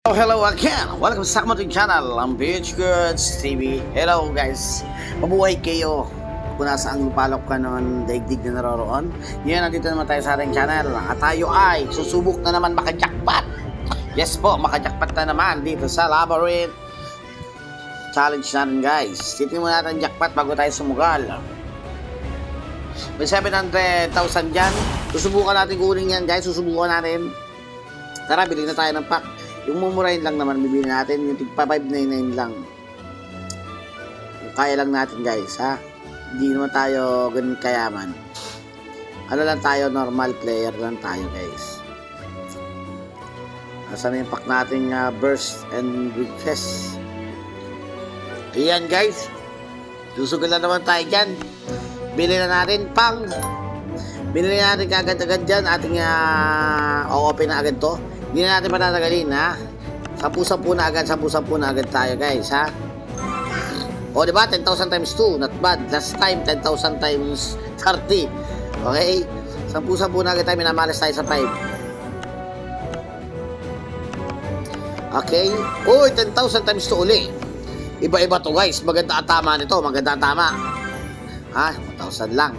Oh, hello again! Welcome sa ating channel, ang Beach Goods TV. Hello guys! Mabuhay kayo kung nasaan lupalok ka ng daigdig na naroroon. Ngayon, nandito naman tayo sa ating channel at tayo ay susubok na naman makajakpat. Yes po, makajakpat na naman dito sa Labyrinth Challenge natin guys. Titingnan mo natin jackpot bago tayo sumugal. May 700,000 dyan. Susubukan natin kunin yan guys. Susubukan natin. Tara, bilhin na tayo ng pack. Yung mumurahin lang naman bibili natin, yung tigpa 599 lang. Kaya lang natin guys, ha? Hindi naman tayo ganun kayaman. Ano lang tayo, normal player lang tayo guys. Nasaan yung pack nating burst and request. Ayan guys. Susugal na naman tayo dyan. Bili na natin pang. Bili na natin kagad-agad dyan. Ating o-open na agad to. Hindi na natin patatagalin, ha? 10,000 na agad, 10,000 na agad tayo, guys, ha? O, diba? 10,000 times 2, not bad. Last time, 10,000 times 30. Okay? 10,000 na agad tayo, minamalas tayo sa 5. Okay? Uy, 10,000 times 2 uli. Iba-iba to, guys. Maganda ang tama nito, maganda ang tama. Ha? 1,000 lang.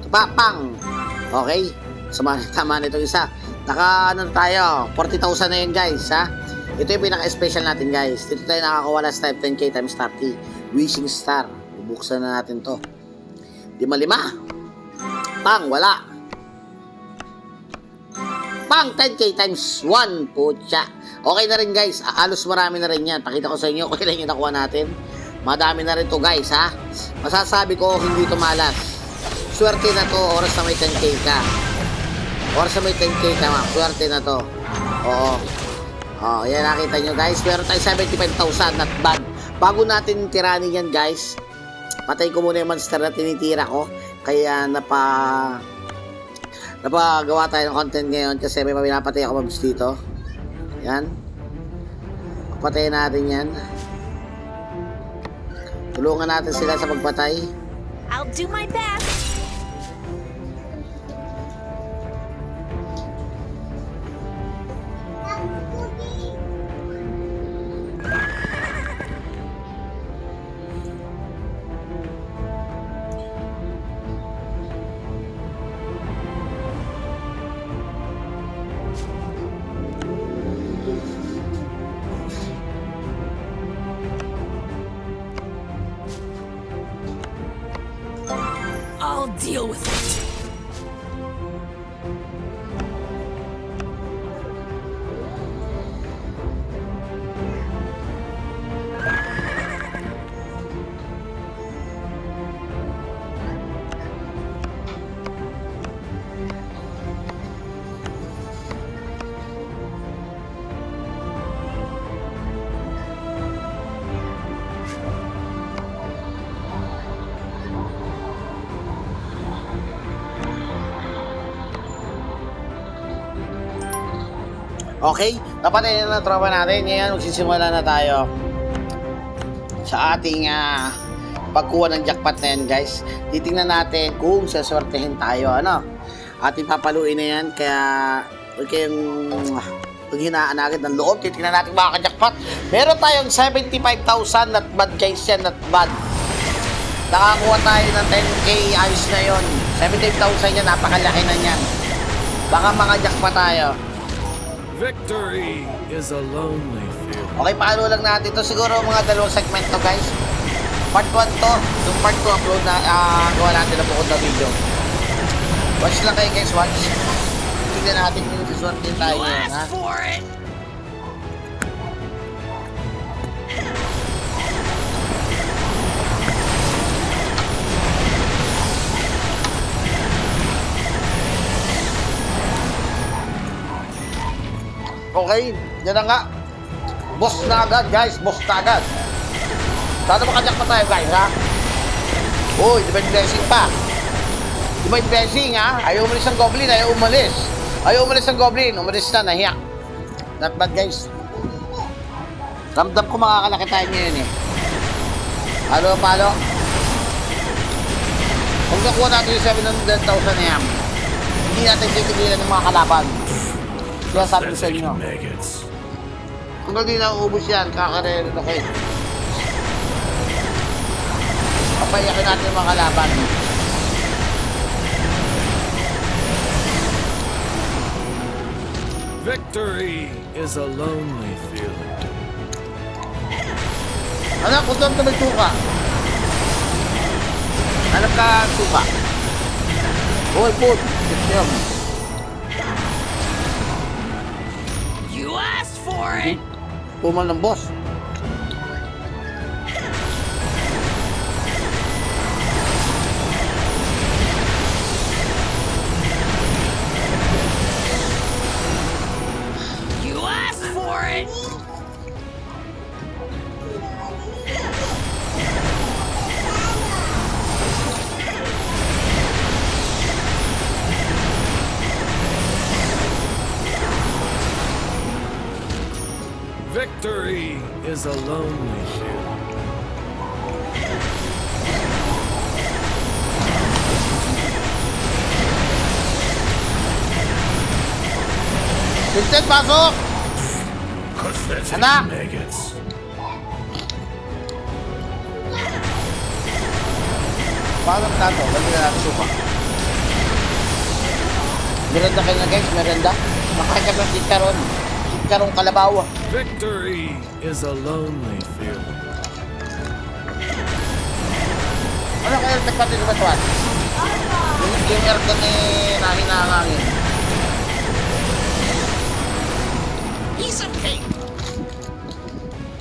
Ito pa, pang. Okay? Tama nito isa. Naka ano tayo, 40,000 na yun guys, ha? Ito yung pinaka-special natin guys. Dito tayo nakakuha last time 10k times 30. Wishing Star. Bubuksan na natin to. 5-5. Pang, wala. Pang, 10k times 1. Pucha. Okay na rin guys. Alos marami na rin yan. Pakita ko sa inyo kung ilan yung nakuha natin. Madami na rin to guys, ha? Masasabi ko hindi to malas. Swerte na to, oras na may 10k ka. Oras na may 10k ka, swerte na to. Oo. Oh, yan nakita nyo guys. Meron tayo 75,000, not bad. Bago natin tiranin yan guys, patay ko muna yung monster na tinitira ko. Kaya napagawa tayo ng content ngayon kasi may pinapatay ako mabis dito. Yan. Patayin natin yan. Tulungan natin sila sa pagpatay. I'll do my best. I'll deal with it. Okay, napatay na tropa natin. Ngayon, magsisimula na tayo sa ating pagkuha ng jackpot na yan, guys. Titingnan natin kung saswertehin tayo, ano. Ating papaluin na yan, kaya huwag kayong paghinaan agad ng loob. Titingnan natin makaka-jackpot. Meron tayong 75,000, not bad guys yan, not bad. Nakakuha tayo ng 10k, ayos na yun. 75,000 yan, napakalaki na yan. Baka maka-jackpot tayo. Victory is a lonely feeling. Okay, paano lang natin to. Siguro mga dalawang segmento guys. Part 1 to. Yung part 2 upload na gawa natin na bukod na video. Watch lang kayo guys, watch. Tignan natin yung resort din tayo ngayon, ha? Okay, yan na nga. Boss na agad guys, boss na agad. Sana makajackpot tayo guys, ha? Uy, divine blessing pa. Divine blessing, ha? Ayaw umalis ang goblin, ayaw umalis. Ayaw umalis ang goblin, umalis na, nahiyak. Not bad guys. Ramdam ko makakalaki tayo ngayon eh. Halo, palo. Kung nakuha natin yung 700,000 na yan, hindi natin titigilan ng mga kalaban. Kaya sabi ko sa inyo, Hanggang di nauubos yan, kakarero na kayo. Papayakin natin yung mga kalaban. Victory is a lonely feeling. Anak, kung saan ka may suka? Anak ka suka. Hoy, food. Ito You asked for it! Pumal ng boss. You asked for it! Victory is a lonely feeling. Vincent, pasok! Pathetic Anak! maggots. Pasok na to. Lagi na natin suka. Merenda kayo na guys, merenda. Makain ka ng tikaron. Tikarong kalabaw. Victory is a lonely feeling. Ano kayo nagpati sa batuan? Yung aircon ni namin na hangin. Piece of cake!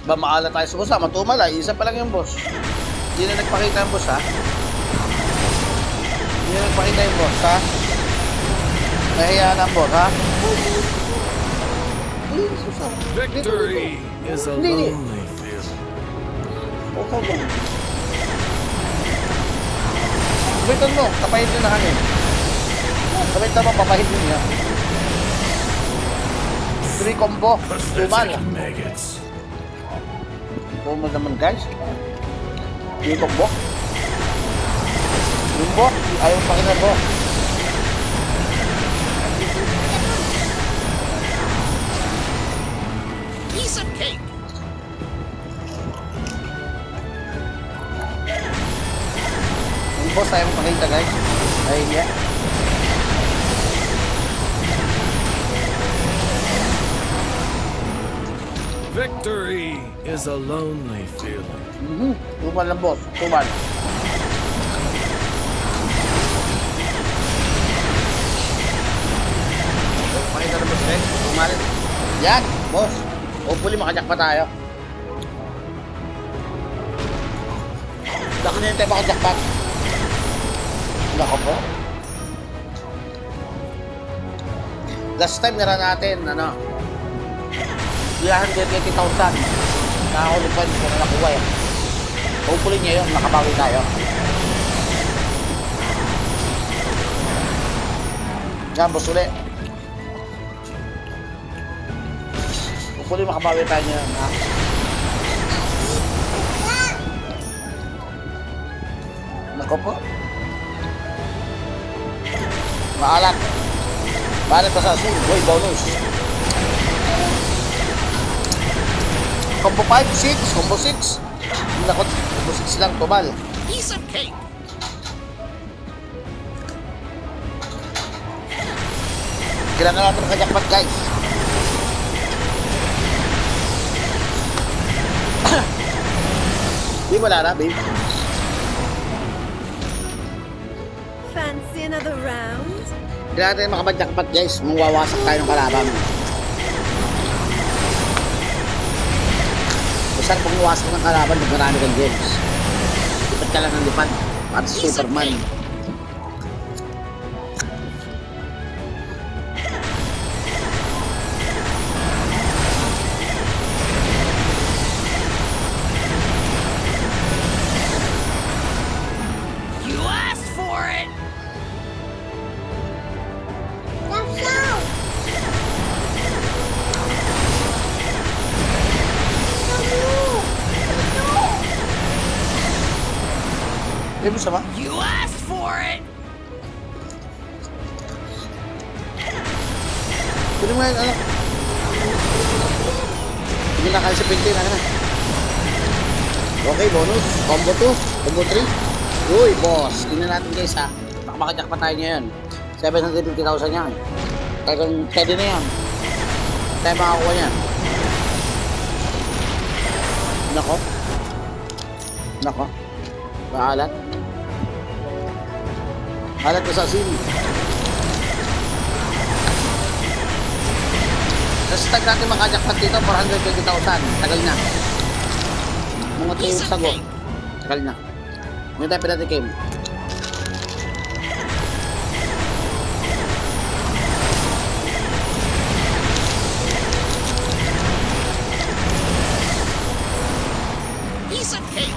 Ba maala tayo sa boss ha? Matumal ha? Isa pa lang yung boss. Hindi na nagpakita yung boss ha? Hindi na nagpakita yung boss ha? Nahiya na ang boss ha? Victory is a Hindi. lonely feeling. Okay lang. Sabitan mo, kapahit yun na hangin. Sabitan mo, papahit yun niya. 3 combo, tumal. Pathetic maggots. Tumal naman guys. 3 combo. Limbo, ayaw pa kinabo. Piece of cake! Limbo, ayaw pakita guys. Ayaw niya. Victory is a lonely feeling. Tumal lang boss, tumal. Pakita na boss guys, tumal. Yan, boss. Hopefully makajak pa tayo. Laki na yung tayo makajak pa. Lako po. Last time nara natin, ano, 380,000. Nakahuli pa, hindi ko na nakuha eh. Hopefully ngayon, makabawi tayo. Yan, boss uli. Hopefully makabawi tayo ngayon, ha? Nako po. Maalat. Maalat pa sa asin. Boy, bonus. Combo 5, 6, combo 6. Nako, combo 6 lang, tumal. Piece of cake! Kailangan natin makajakpat guys. Di wala na, babe. Fancy another round? Kailangan natin makajakpat guys. Mangwawasak tayo ng kalaban. Saan kung wasak ng kalaban, magmarami kang gems. Lipat ka lang ng lipat. Para sa Superman. You asked for it! Di mo sama? You asked for it! Pwede mo yan, ano? Hindi na kaya sa 20 na. Okay, bonus. Combo 2. Combo 3. Uy, boss. Tingnan natin guys ha. Baka makajack pa tayo ngayon. 750,000 yan. Talagang pwede na yan. Tayo makakuha yan. Nako. Nako. Maalat. Alat ko sa asin. Tapos tag natin makajakpat dito, 420,000. Tagal na. Mga tayo sago. Tagal na. Ngayon tayo pinatikim. Piece of cake.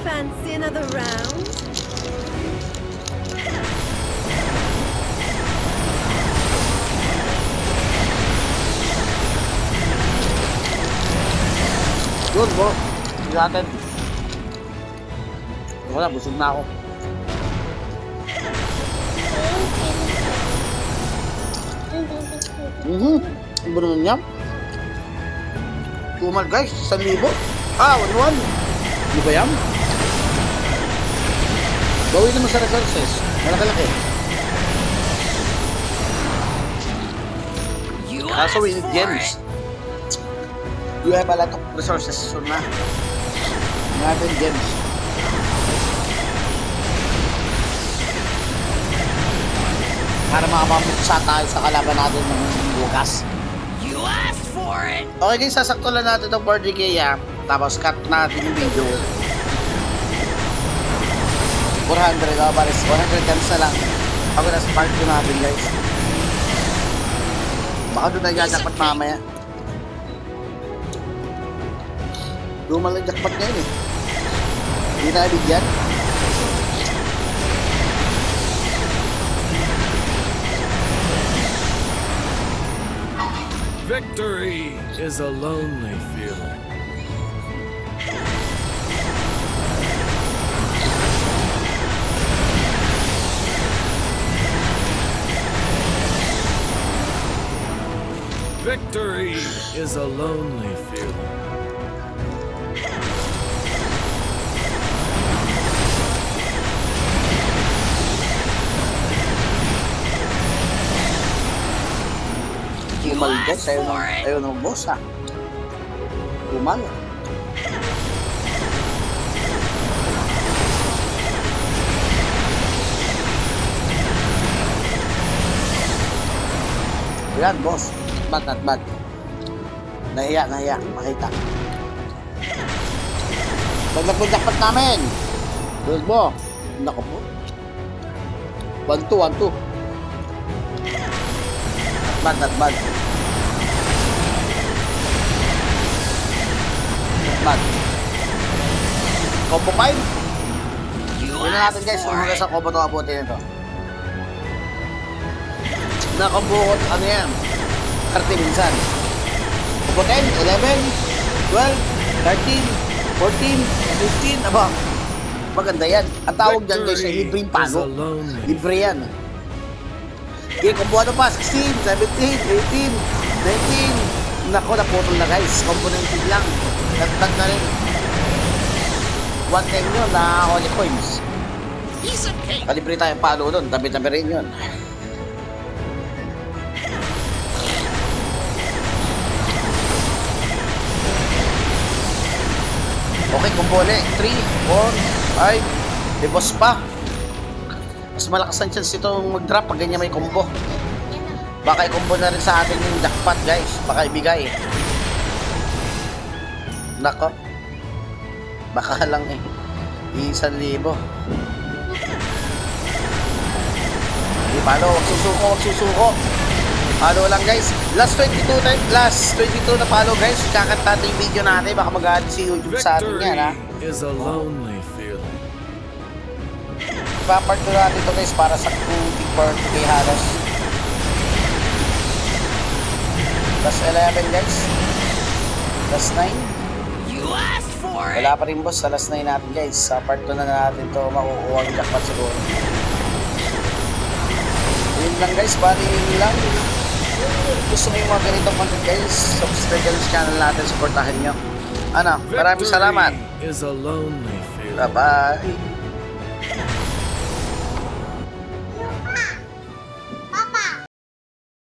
Fancy another round? Yun, bro. Hindi natin. Wala, busog na ako. Ang buno niya. Tumal guys, 1,000. Ah, 1,1. Di ba yan? Bawi naman sa resources. Malaki-laki. You Kaso we asked need for gems. it. You have a lot of resources soon na. Natin gems. Para makamamuksa tayo sa kalaban natin ng bukas. You asked for it. Okay guys, sasakto lang natin itong 40k ha. Tapos cut natin yung video. 400 na baris. 100 times na lang. Pag nasa part 2 natin guys. Baka doon tayo jackpot mamaya. Dumal ang jackpot ngayon eh. Hindi na bigyan. Victory is a lonely feeling. Victory is a lonely feeling. Tumal guys. asked for it. Ayaw ng boss ha. Tumal. Yan boss. Bad not bad. Nahiya. Makita. Paglapunjakpat namin. Tulad mo. Nako po. 1-2. Not bad. Bad. Combo 5. You Tingnan natin asked guys kung for hanggang it. sa combo ito abutin nito. Na-combo ko, ano yan? 30 minsan. Combo 10, 11, 12, 13, 14, 15, aba. Maganda yan. Ang tawag dyan guys ay libreng pano. Libre yan. Okay, combo ano pa? 16, 17, 18, 19. Nako, naputol na guys. Combo 19 lang. Nagtag na rin. 1 time yun na holy coins. Piece of cake. Kalibre tayong palo doon. Tabi-tabi rin yun. Okay, combo ulit. 3, 4, 5. May boss pa. Mas malakas ang chance itong mag-drop pag ganyan may combo. Baka i-combo na rin sa atin yung jackpot guys. Baka ibigay. Nako. Baka lang eh. 1,000. Di palo, wag susuko. Palo lang guys. Last 22 na palo guys. Kakat natin yung video natin. Baka mag-add si YouTube sa atin Victory yan ha. is a lonely feeling. Ipapart ko natin ito guys para sa big part kay Halas. Plus 11 guys. Last 9. You asked for it. Wala pa rin boss sa last 9 natin guys. Sa part 2 na natin to makukuha ang jackpot siguro. Yun lang guys, bali yun lang. Gusto nyo yung mga ganitong content guys, subscribe kayo sa channel natin, supportahan nyo. Ano, maraming salamat. Victory is a lonely feeling. Bye bye.